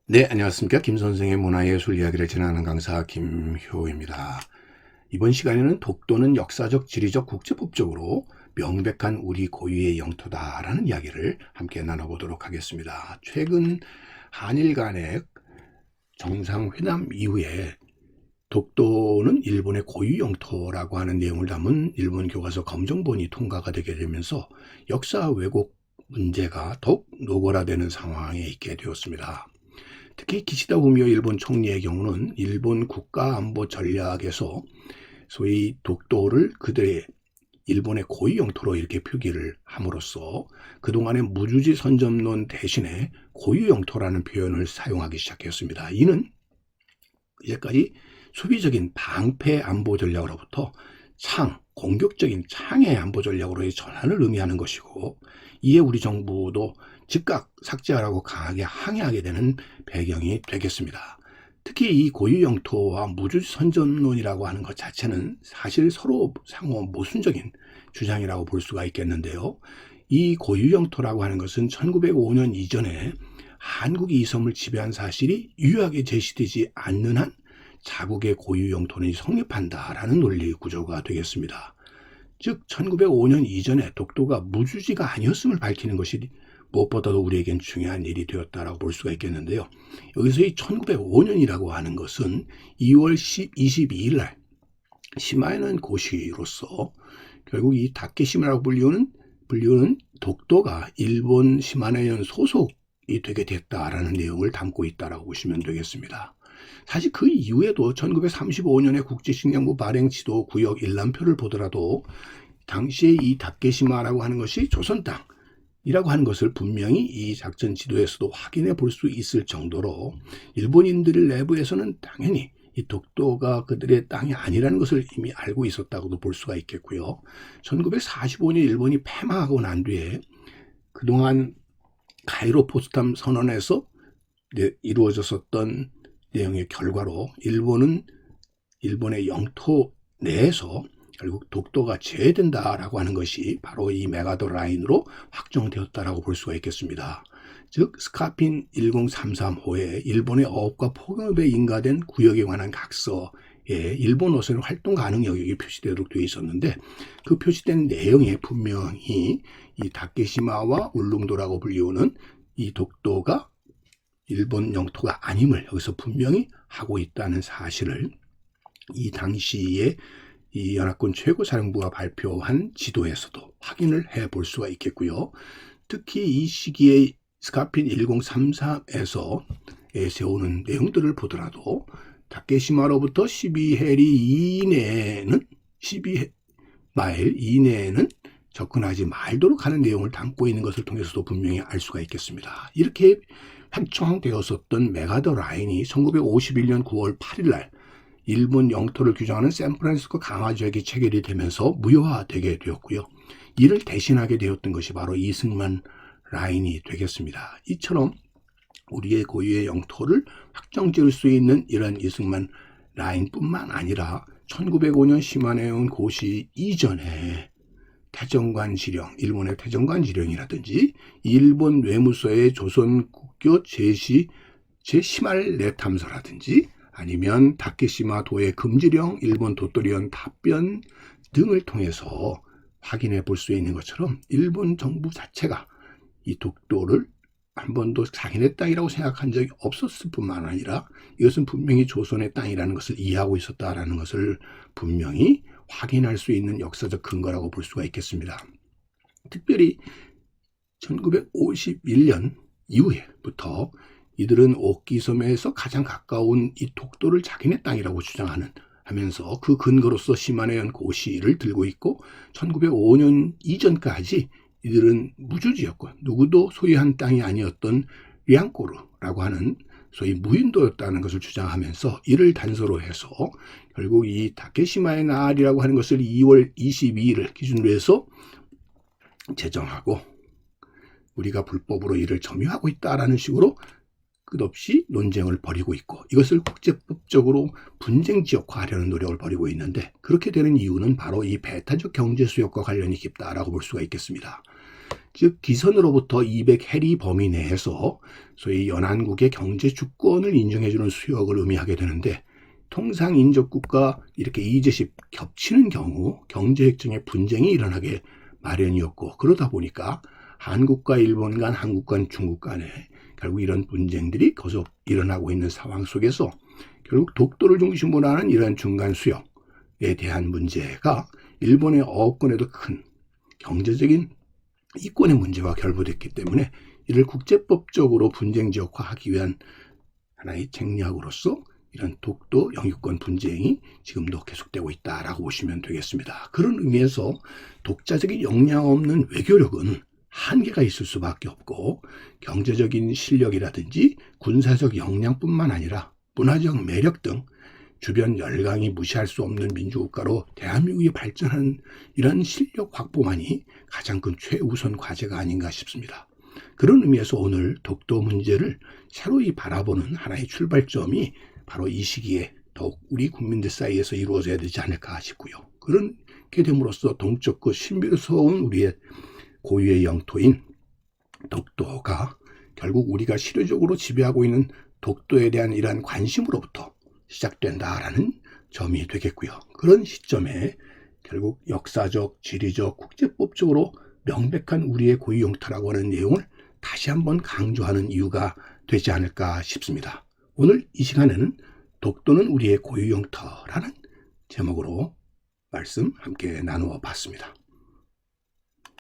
네, 안녕하십니까. 김선생의 문화예술 이야기를 진행하는 강사 김효입니다. 이번 시간에는 독도는 역사적, 지리적, 국제법적으로 명백한 우리 고유의 영토다라는 이야기를 함께 나눠보도록 하겠습니다. 최근 한일 간의 정상회담 이후에 독도는 일본의 고유 영토라고 하는 내용을 담은 일본 교과서 검정본이 통과가 되게 되면서 역사 왜곡 문제가 더욱 노골화되는 상황에 있게 되었습니다. 특히 기시다 후미오 일본 총리의 경우는 일본 국가안보 전략에서 소위 독도를 그들의 일본의 고유 영토로 이렇게 표기를 함으로써 그동안의 무주지 선점론 대신에 고유 영토라는 표현을 사용하기 시작했습니다. 이는 이제까지 수비적인 방패 안보 전략으로부터 공격적인 창의 안보 전략으로의 전환을 의미하는 것이고, 이에 우리 정부도 즉각 삭제하라고 강하게 항의하게 되는 배경이 되겠습니다. 특히 이 고유 영토와 무주지 선점론이라고 하는 것 자체는 사실 서로 상호 모순적인 주장이라고 볼 수가 있겠는데요. 이 고유 영토라고 하는 것은 1905년 이전에 한국이 이 섬을 지배한 사실이 유효하게 제시되지 않는 한 자국의 고유 영토는 성립한다라는 논리 구조가 되겠습니다. 즉 1905년 이전에 독도가 무주지가 아니었음을 밝히는 것이 무엇보다도 우리에겐 중요한 일이 되었다라고 볼 수가 있겠는데요. 여기서 이 1905년이라고 하는 것은 2월 22일 날 시마에는 고시로서 결국 이 다케시마라고 불리우는 독도가 일본 시마에현 소속이 되게 됐다라는 내용을 담고 있다라고 보시면 되겠습니다. 사실 그 이후에도 1935년에 국제식량부 발행 지도 구역 일람표를 보더라도 당시에 이 다케시마라고 하는 것이 조선 땅이라고 하는 것을 분명히 이 작전 지도에서도 확인해 볼 수 있을 정도로 일본인들 내부에서는 당연히 이 독도가 그들의 땅이 아니라는 것을 이미 알고 있었다고도 볼 수가 있겠고요. 1945년 일본이 패망하고 난 뒤에 그동안 가이로 포츠담 선언에서 이루어졌었던 내용의 결과로 일본의 영토 내에서 결국 독도가 제외된다라고 하는 것이 바로 이 메가더 라인으로 확정되었다라고 볼 수가 있겠습니다. 즉 스카핀 1033호에 일본의 어업과 폭염에 인가된 구역에 관한 각서에 일본어선의 활동 가능 영역이 표시되도록 되어 있었는데, 그 표시된 내용에 분명히 이 다케시마와 울릉도라고 불리우는 이 독도가 일본 영토가 아님을 여기서 분명히 하고 있다는 사실을 이 당시에 이 연합군 최고사령부가 발표한 지도에서도 확인을 해 볼 수가 있겠고요. 특히 이 시기에 스카핀 1033에서 세우는 내용들을 보더라도 다케시마로부터 12마일 이내에는 접근하지 말도록 하는 내용을 담고 있는 것을 통해서도 분명히 알 수가 있겠습니다. 이렇게 확정되었었던 메가더 라인이 1951년 9월 8일 날 일본 영토를 규정하는 샌프란시스코 강화조약이 체결이 되면서 무효화되게 되었고요. 이를 대신하게 되었던 것이 바로 이승만 라인이 되겠습니다. 이처럼 우리의 고유의 영토를 확정 지을 수 있는 이런 이승만 라인뿐만 아니라 1905년 시마네온 고시 이전에 태정관 지령, 일본의 태정관 지령이라든지 일본 외무서의 조선 국교 제시 제10할 탐서라든지 아니면 다케시마 도의 금지령, 일본 도토리현 답변 등을 통해서 확인해 볼 수 있는 것처럼 일본 정부 자체가 이 독도를 한 번도 자기네 땅이라고 생각한 적이 없었을 뿐만 아니라 이것은 분명히 조선의 땅이라는 것을 이해하고 있었다라는 것을 분명히 확인할 수 있는 역사적 근거라고 볼 수가 있겠습니다. 특별히 1951년 이후에부터 이들은 오키섬에서 가장 가까운 이 독도를 자기네 땅이라고 주장하면서 그 근거로서 시마네현 고시를 들고 있고, 1905년 이전까지 이들은 무주지였고 누구도 소유한 땅이 아니었던 리앙코르라고 하는 소위 무인도였다는 것을 주장하면서 이를 단서로 해서 결국 이 다케시마의 날이라고 하는 것을 2월 22일을 기준으로 해서 제정하고 우리가 불법으로 이를 점유하고 있다라는 식으로 끝없이 논쟁을 벌이고 있고, 이것을 국제법적으로 분쟁 지역화하려는 노력을 벌이고 있는데, 그렇게 되는 이유는 바로 이 배타적 경제 수역과 관련이 깊다라고 볼 수가 있겠습니다. 즉 기선으로부터 200해리 범위 내에서 소위 연안국의 경제 주권을 인정해주는 수역을 의미하게 되는데, 통상 인접국과 이렇게 이제십 겹치는 경우 경제 획정의 분쟁이 일어나게 마련이었고, 그러다 보니까 한국과 일본 간, 한국 간, 중국 간에 결국 이런 분쟁들이 계속 일어나고 있는 상황 속에서 결국 독도를 중심으로 하는 이런 중간 수역에 대한 문제가 일본의 어업권에도 큰 경제적인 이권의 문제와 결부됐기 때문에 이를 국제법적으로 분쟁 지역화하기 위한 하나의 책략으로서 이런 독도 영유권 분쟁이 지금도 계속되고 있다라고 보시면 되겠습니다. 그런 의미에서 독자적인 역량 없는 외교력은 한계가 있을 수밖에 없고, 경제적인 실력이라든지 군사적 역량뿐만 아니라 문화적 매력 등 주변 열강이 무시할 수 없는 민주국가로 대한민국이 발전하는 이런 실력 확보만이 가장 큰 최우선 과제가 아닌가 싶습니다. 그런 의미에서 오늘 독도 문제를 새로이 바라보는 하나의 출발점이 바로 이 시기에 더욱 우리 국민들 사이에서 이루어져야 되지 않을까 싶고요. 그렇게 됨으로써 동쪽고 신비로운 우리의 고유의 영토인 독도가 결국 우리가 실효적으로 지배하고 있는 독도에 대한 이러한 관심으로부터 시작된다라는 점이 되겠고요. 그런 시점에 결국 역사적, 지리적, 국제법적으로 명백한 우리의 고유 영토라고 하는 내용을 다시 한번 강조하는 이유가 되지 않을까 싶습니다. 오늘 이 시간에는 독도는 우리의 고유 영토라는 제목으로 말씀 함께 나누어 봤습니다.